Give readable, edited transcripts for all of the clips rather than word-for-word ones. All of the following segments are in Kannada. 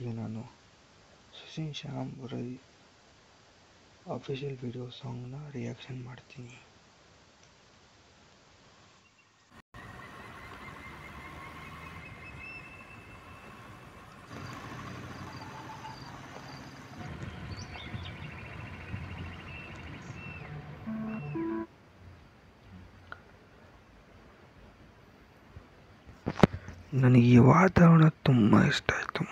ಈಗ ನಾನು ಸುಶೀನ್ ಶ್ಯಾಮ್ ರೈ ಅಫಿಷಿಯಲ್ ವಿಡಿಯೋ ಸಾಂಗ್ನ ರಿಯಾಕ್ಷನ್ ಮಾಡ್ತೀನಿ. ನನಗೆ ಈ ವಾತಾವರಣ ತುಂಬ ಇಷ್ಟ ಆಯಿತು.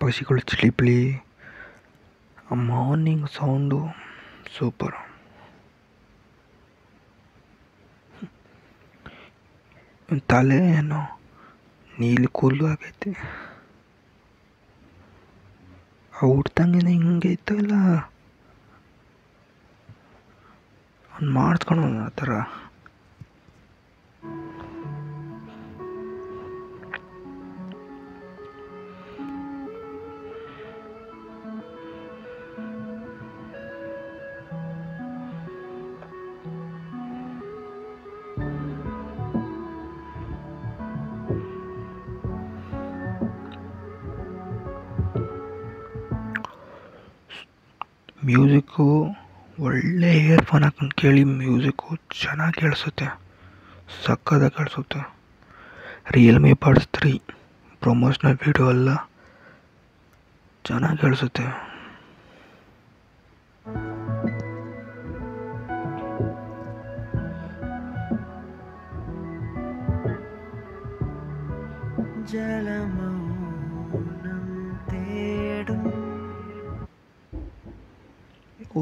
ಪಕ್ಷಿಗಳು ಚಿಲಿಪಿಲಿ, ಆ ಮಾರ್ನಿಂಗ್ ಸೌಂಡು ಸೂಪರ್. ತಲೆ ಏನೋ ನೀಲಿ ಕೂದಲು ಆಗೈತೆ, ಹುಡ್ತಂಗೆ ಹಿಂಗೆ ಇತ್ತಲ್ಲ ಅವ್ನು ಮಾಡಿಸ್ಕೊಂಡು ಆ ಥರ. ಮ್ಯೂಸಿಕ್ಕು ಒಳ್ಳೆ ಇಯರ್ಫೋನ್ ಹಾಕೊಂಡು ಕೇಳಿ, ಮ್ಯೂಸಿಕ್ಕು ಚೆನ್ನಾಗಿ ಕೇಳಿಸುತ್ತೆ, ಸಕ್ಕತ್ತಾಗಿ ಕೇಳಿಸುತ್ತೆ. ರಿಯಲ್ಮಿ ಬಡ್ಸ್ 3 ಪ್ರಮೋಷನಲ್ ವಿಡಿಯೋ ಎಲ್ಲ ಚೆನ್ನಾಗಿ ಕೇಳಿಸುತ್ತೆ.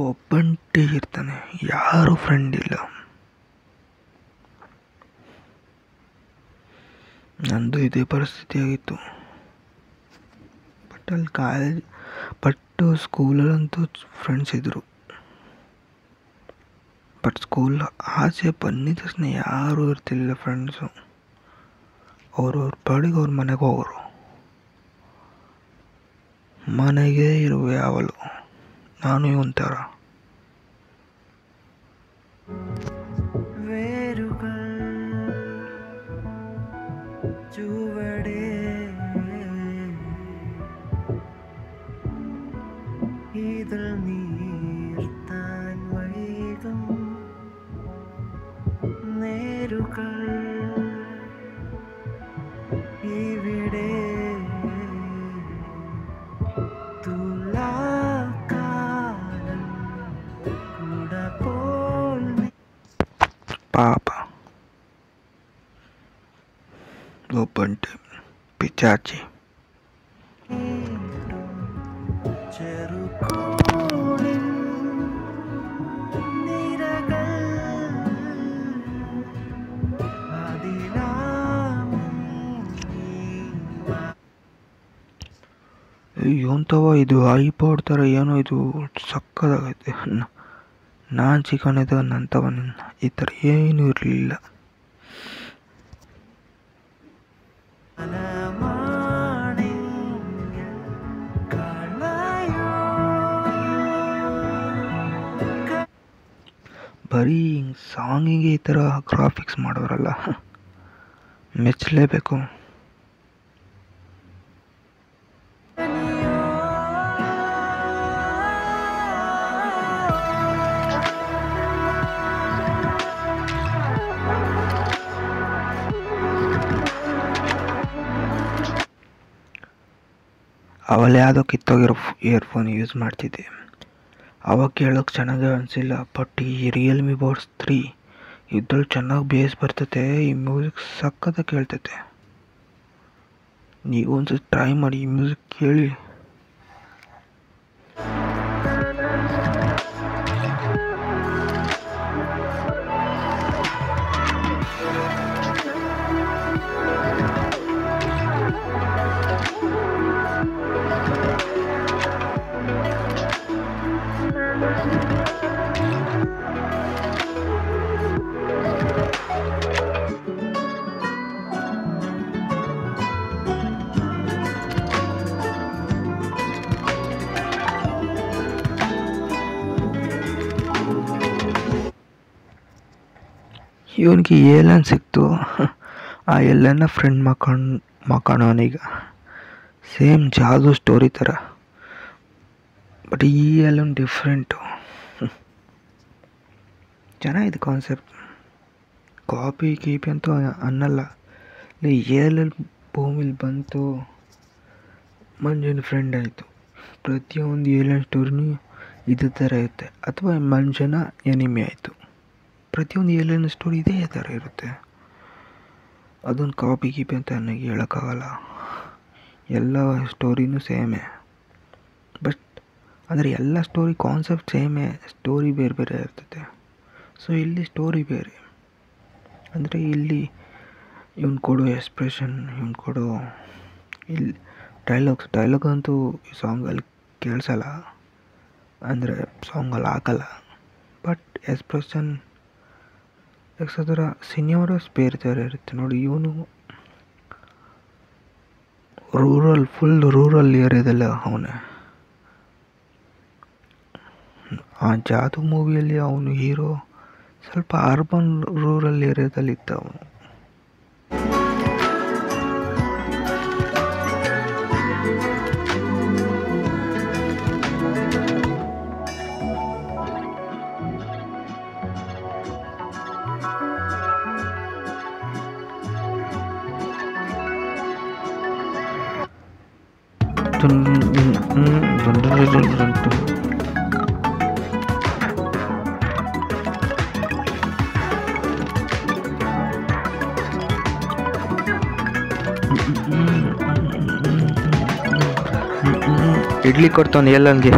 ಒಬ್ಬಂಟಿ ಇರ್ತಾನೆ, ಯಾರು ಫ್ರೆಂಡ್ ಇಲ್ಲ. ನಂದು ಇದೇ ಪರಿಸ್ಥಿತಿ ಆಗಿತ್ತು. ಬಟ್ ಸ್ಕೂಲಲ್ಲಂತೂ ಫ್ರೆಂಡ್ಸ್ ಇದ್ದರು. ಬಟ್ ಸ್ಕೂಲ್ ಆಚೆ ಬಂದಿದ ತಕ್ಷಣ ಯಾರೂ ಇರ್ತಿಲ್ಲ ಫ್ರೆಂಡ್ಸು. ಅವ್ರವ್ರ ಪಾಡಿಗೆ ಅವ್ರ ಮನೆಗೆ ಹೋಗೋರು, ಮನೆಗೆ ಇರುವ ಯಾವಲು. ನಾನು ಇವನ್ ಥರ ಪಾಪ ಒಬ್ಬಂಟಿ ಪಿಚಾಚಿ. ಎಂಥವ ಇದು ಐಪಾಡ್ ಥರ ಏನೋ ಇದು ಸಕ್ಕದಾಗೈತೆ. ನಾನು ಚಿಕನಿದ್ದ ನಂತವ ಈ ಥರ ಏನೂ ಇರಲಿಲ್ಲ. ಬರೀ ಸಾಂಗಿಗೆ ಈ ಥರ ಗ್ರಾಫಿಕ್ಸ್ ಮಾಡೋರಲ್ಲ, ಮೆಚ್ಚಲೇಬೇಕು. ಅವಳು ಯಾವುದೋ ಕಿತ್ತೋಗಿರೋ ಇಯರ್ಫೋನ್ ಯೂಸ್ ಮಾಡ್ತಿದ್ದೆ. ಅವಾಗ ಕೇಳೋಕೆ ಚೆನ್ನಾಗಿ ಅನಿಸಿಲ್ಲ. ಬಟ್ ಈ ರಿಯಲ್ಮಿ ಬಡ್ಸ್ 3 ಇದ್ರಲ್ಲಿ ಚೆನ್ನಾಗಿ ಬೇಸ್ ಬರ್ತೈತೆ, ಈ ಮ್ಯೂಸಿಕ್ ಸಕ್ಕತ್ತಾಗಿ ಕೇಳ್ತೈತೆ. ನೀವು ಒಂದ್ಸತಿ ಟ್ರೈ ಮಾಡಿ, ಈ ಮ್ಯೂಸಿಕ್ ಕೇಳಿ. ಇವನಿಗೆ ಏಲನ್ ಸಿಕ್ತು. ಆ ಎಲ್ಲನ ಫ್ರೆಂಡ್ ಮಕ್ಕಳವನೀಗ ಸೇಮ್ ಜಾದು ಸ್ಟೋರಿ ಥರ. ಬಟ್ ಈ ಏಲನ್ ಡಿಫ್ರೆಂಟು. ಚೆನ್ನಾಗಿದೆ ಕಾನ್ಸೆಪ್ಟ್. ಕಾಪಿ ಕೀಪಿ ಅಂತೂ ಅನ್ನಲ್ಲ. ಏಲನ್ ಭೂಮಿಲಿ ಬಂತು, ಮಂಜುನ ಫ್ರೆಂಡ್ ಆಯಿತು. ಪ್ರತಿಯೊಂದು ಏಲನ್ ಸ್ಟೋರಿನೂ ಇದೇ ಥರ ಇರುತ್ತೆ. ಅಥವಾ ಮಂಜನ ಎನಿಮಿ ಆಯಿತು. ಪ್ರತಿಯೊಂದು ಏಲಿಯನ್ ಸ್ಟೋರಿ ಇದೇ ಥರ ಇರುತ್ತೆ. ಅದೊಂದು ಕಾಪಿ ಕೀಪಿ ಅಂತ ನನಗೆ ಹೇಳೋಕ್ಕಾಗಲ್ಲ. ಎಲ್ಲ ಸ್ಟೋರಿನೂ ಸೇಮೇ. ಬಟ್ ಅಂದರೆ ಎಲ್ಲ ಸ್ಟೋರಿ ಕಾನ್ಸೆಪ್ಟ್ ಸೇಮೇ, ಸ್ಟೋರಿ ಬೇರೆ ಬೇರೆ ಇರ್ತದೆ. ಸೊ ಇಲ್ಲಿ ಸ್ಟೋರಿ ಬೇರೆ. ಅಂದರೆ ಇಲ್ಲಿ ಇವನು ಕೊಡೋ ಎಕ್ಸ್ಪ್ರೆಷನ್, ಇವನು ಕೊಡೋ ಇಲ್ಲಿ ಡೈಲಾಗ್ ಅಂತೂ ಈ ಸಾಂಗಲ್ಲಿ ಕೇಳಿಸಲ್ಲ, ಅಂದರೆ ಸಾಂಗಲ್ಲಿ ಹಾಕಲ್ಲ. ಬಟ್ ಎಕ್ಸ್ಪ್ರೆಷನ್ ಅದರ ಸಿನಿಮಾಸ್ ಬೇರೆ ಥರ ಇರುತ್ತೆ ನೋಡಿ. ಇವನು ಫುಲ್ ರೂರಲ್ ಏರಿಯಾದಲ್ಲ ಅವನೇ. ಆ ಜಾದು ಮೂವಿಯಲ್ಲಿ ಅವನು ಹೀರೋ ಸ್ವಲ್ಪ ಅರ್ಬನ್ ರೂರಲ್ ಏರಿಯಾದಲ್ಲಿ ಇದ್ದ ಅವನು. ಇಡ್ಲಿ ಕೊಡ್ತಾನೆ ಏಲನ್ಗೆ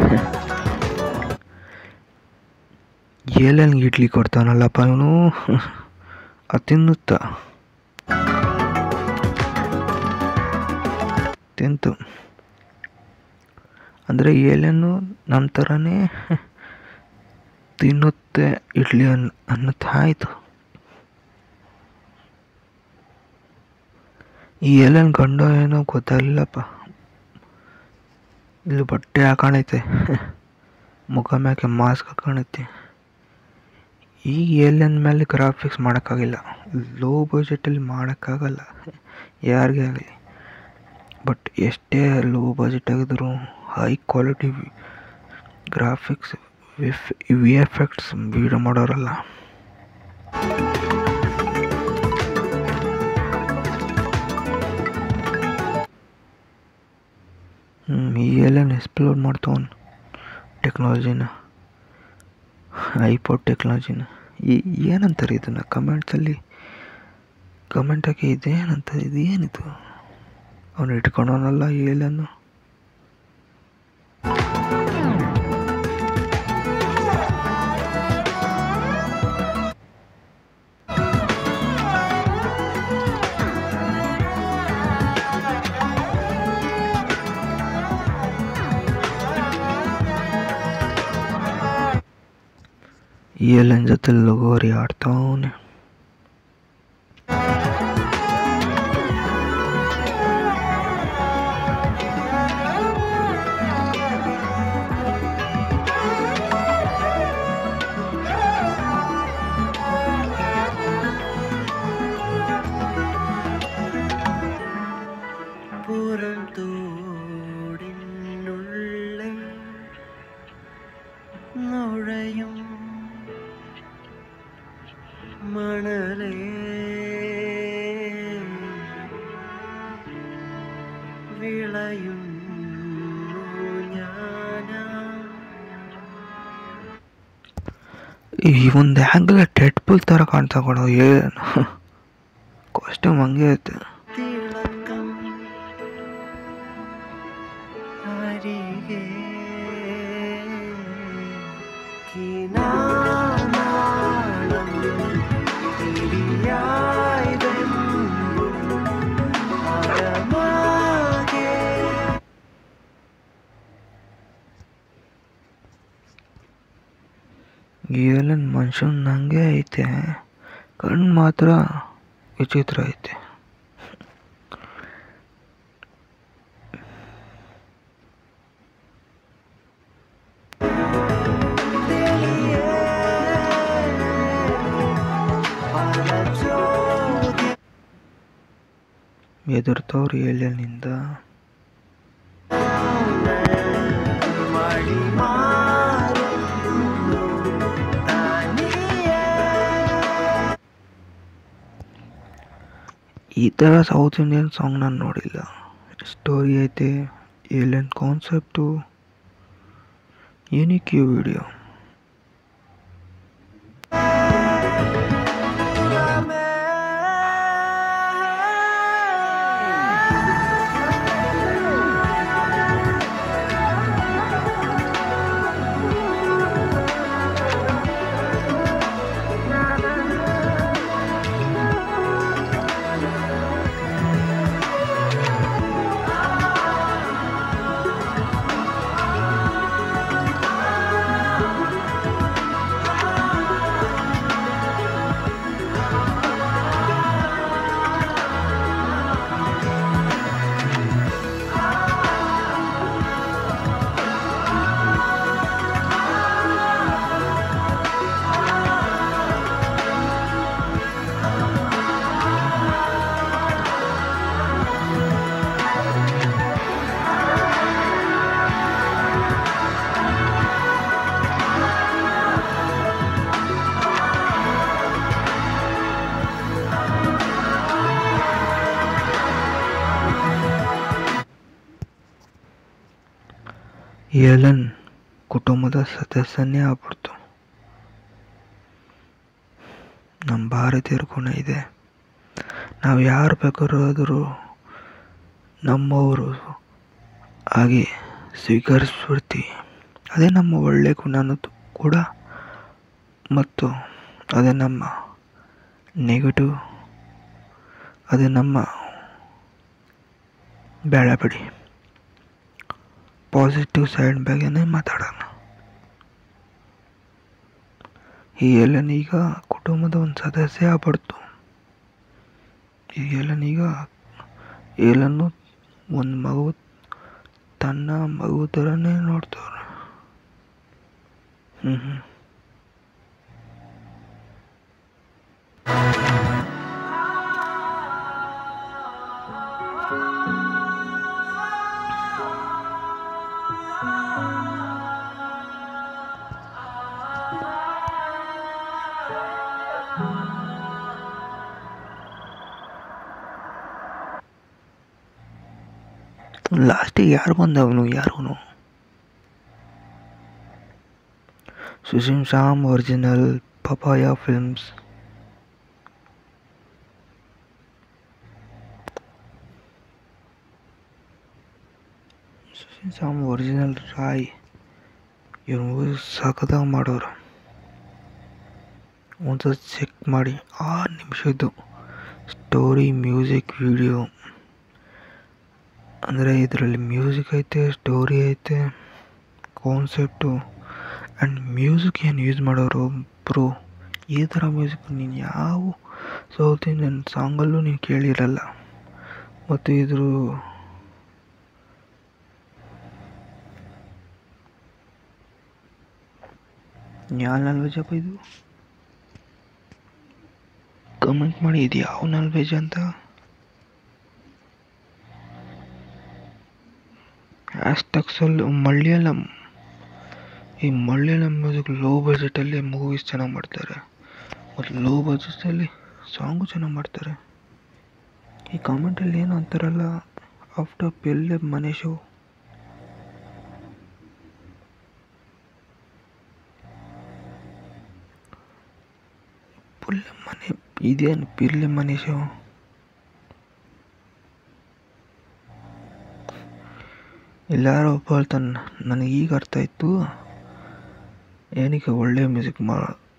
ಇಡ್ಲಿ ಕೊಡ್ತಾನಲ್ಲಪ್ಪ ಇವನು. ತಿನ್ನುತ್ತ ತಿಂತು ಅಂದರೆ ಏಲನ್ನು ನಮ್ಮ ಥರನೇ ತಿನ್ನುತ್ತೆ ಇಡ್ಲಿ ಅನ್ನತ್ತಾಯಿತು. ಈ ಏಲನ್ ಗಂಡ ಏನೋ ಗೊತ್ತಾಗಲಿಲ್ಲಪ್ಪ. ಇಲ್ಲಿ ಬಟ್ಟೆ ಹಾಕಣೈತೆ, ಮುಖ ಮ್ಯಾಕೆ ಮಾಸ್ಕ್ ಹಾಕಣೈತೆ. ಈ ಏಲಿಯನ್ ಮೇಲೆ ಗ್ರಾಫಿಕ್ಸ್ ಮಾಡೋಕ್ಕಾಗಿಲ್ಲ, ಲೋ ಬಜೆಟಲ್ಲಿ ಮಾಡೋಕ್ಕಾಗಲ್ಲ ಯಾರಿಗೇ ಆಗಲಿ. ಬಟ್ ಎಷ್ಟೇ ಲೋ ಬಜೆಟ್ ಆಗಿದ್ರು high quality graphics V effects video ಮಾಡೋರಲ್ಲ. ಈ ಏಲಿಯನ್ ಎಕ್ಸ್ಪ್ಲೋರ್ ಮಾಡ್ತಾವನು ಟೆಕ್ನಾಲಜಿನ, ಐಪಾಡ್ ಟೆಕ್ನಾಲಜಿನ. ಏನಂತಾರೆ ಇದನ್ನು ಕಮೆಂಟ್ಸಲ್ಲಿ ಕಮೆಂಟ್ ಹಾಕಿ. ಇದೇನಂತಾರೆ, ಇದೇನಿದು? ಅವನು ಇಟ್ಕೊಂಡವನಲ್ಲ ಏಲನ್ನು. ಏಲನ್ ಜೊತೆ ಲಗೋರಿ ಆಡ್ತಾವನೆ. മണലേ വിളയും ಈ ಒಂದು ಆ್ಯಂಗಲ್ ಡೆಡ್ ಪುಲ್ ಥರ ಕಾಣ್ತಾ ಕೊಡೋ. ಏನು ಕಾಸ್ಟ್ಯೂಮ್ ಹಂಗೆ ಐತೆ. ಏಲನ್ ಮನುಷ್ಯನ ಹಂಗೆ ಐತೆ, ಕಣ್ಣು ಮಾತ್ರ ವಿಚಿತ್ರ ಐತೆ. ಎದುರ್ತವ್ರು ಏಲಿಯನ್ನಿಂದ. ಮಾಡಿ ಮಾರುವುದು ತಾನಿಯೇ. ಈ ಥರ ಸೌತ್ ಇಂಡಿಯನ್ ಸಾಂಗ್ ನಾನು ನೋಡಿಲ್ಲ. ಸ್ಟೋರಿ ಐತೆ, ಏಲಿಯನ್ ಕಾನ್ಸೆಪ್ಟು, ಯೂನಿಕ್ ವಿಡಿಯೋ. ಏಲನ್ ಕುಟುಂಬದ ಸದಸ್ಯನೇ ಆಗ್ಬಿಡ್ತು. ನಮ್ಮ ಭಾರತೀಯರ ಗುಣ ಇದೆ, ನಾವು ಯಾರು ಬೇಕಾದ್ರೂ ನಮ್ಮವರು ಹಾಗೆ ಸ್ವೀಕರಿಸ್ಬಿಡ್ತೀವಿ. ಅದೇ ನಮ್ಮ ಒಳ್ಳೆಯ ಗುಣ ಅನ್ನೋದು ಕೂಡ, ಮತ್ತು ಅದೇ ನಮ್ಮ ನೆಗೆಟಿವ್, ಅದೇ ನಮ್ಮ ಬೇಡ ಬಿಡಿ, ಪಾಸಿಟಿವ್ ಸೈಡ್ ಬಗ್ಗೆನೇ ಮಾತಾಡೋಣ. ಈ ಏಲನ್ ಈಗ ಕುಟುಂಬದ ಒಂದು ಸದಸ್ಯ ಆಗ್ಬಿಡ್ತು. ಈ ಏಲನ್ನು ಒಂದು ಮಗು, ತನ್ನ ಮಗು ಥರನೇ ನೋಡ್ತವ್ರೆ. ಲಾಸ್ಟಿಗೆ ಯಾರು ಬಂದವನು? ಯಾರು? Sushil Shyam original, Papaya Films. Sushil Shyam original Roy, ಇವ್ರ ಮೂವಿ ಸಖತ್ತಾಗಿ ಮಾಡೋರು. ಒಂದ್ಸತಿ ಚೆಕ್ ಮಾಡಿ. 6 ನಿಮಿಷದ್ದು ಸ್ಟೋರಿ, ಮ್ಯೂಸಿಕ್, ವಿಡಿಯೋ. ಅಂದರೆ ಇದರಲ್ಲಿ ಮ್ಯೂಸಿಕ್ ಐತೆ, ಸ್ಟೋರಿ ಐತೆ, ಕಾನ್ಸೆಪ್ಟು ಆ್ಯಂಡ್ ಮ್ಯೂಸಿಕ್ ಏನು ಯೂಸ್ ಮಾಡೋರು ಬ್ರೋ. ಈ ಥರ ಮ್ಯೂಸಿಕ್ ನೀನು ಯಾವ ಸೌತ್ ಇಂಡಿಯನ್ ಸಾಂಗಲ್ಲೂ ನೀನು ಕೇಳಿರಲ್ಲ. ಮತ್ತು ಇದ್ರ ಯಾವ ನಾಲ್ವೇಜಪ್ಪ ಇದು? ಕಮೆಂಟ್ ಮಾಡಿ, ಇದು ಯಾವ ನಾಲ್ವೇಜ್ ಅಂತ. ಹ್ಯಾಶ್ಟ್ಯಾಗ್ಸಲ್ಲಿ ಮಲಯಾಳಂ. ಈ ಮಲಯಾಳಂ ಮ್ಯೂಸಿಕ್ ಲೋ ಬಜೆಟಲ್ಲಿ ಮೂವೀಸ್ ಚೆನ್ನಾಗಿ ಮಾಡ್ತಾರೆ, ಮತ್ತು ಲೋ ಬಜೆಟಲ್ಲಿ ಸಾಂಗು ಚೆನ್ನಾಗಿ ಮಾಡ್ತಾರೆ. ಈ ಕಾಮೆಂಟಲ್ಲಿ ಏನು ಅಂತಾರಲ್ಲ, ಆಫ್ಟರ್ ಪೆಲ್ಲೆ ಮನೆ ಶೋ. ಪುಲ್ಲೆ ಮನೆ ಇದೇನು ಪಿರ್ಲೆ ಮನೆ ಶೋ? ಎಲ್ಲಾರೋ ಒಬ್ಬ ಹೇಳ್ತಾನೆ, ನನಗೆ ಈಗ ಅರ್ಥ ಆಯಿತು ಏನಕ್ಕೆ ಒಳ್ಳೆ ಮ್ಯೂಸಿಕ್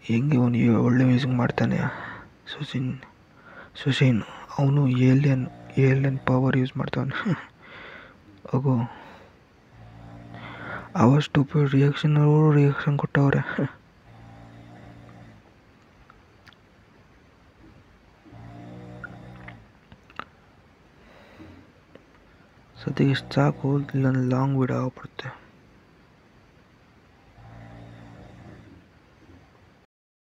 ಹೆಂಗೆ ಅವನು ಒಳ್ಳೆ ಮ್ಯೂಸಿಕ್ ಮಾಡ್ತಾನೆ. ಸುಶೀನ್ ಅವನು ಏಲಿಯನ್ ಪವರ್ ಯೂಸ್ ಮಾಡ್ತಾವನೆ. ಹೋಗೋ ಅವಷ್ಟು ರಿಯಾಕ್ಷನ್ ಕೊಟ್ಟವ್ರೆ. ಸದ್ಯಕ್ಕೆ ಇಷ್ಟು ಸಾಕು, ಇಲ್ಲೊಂದು ಲಾಂಗ್ ವಿಡಿಯೋ ಆಗ್ಬಿಡುತ್ತೆ.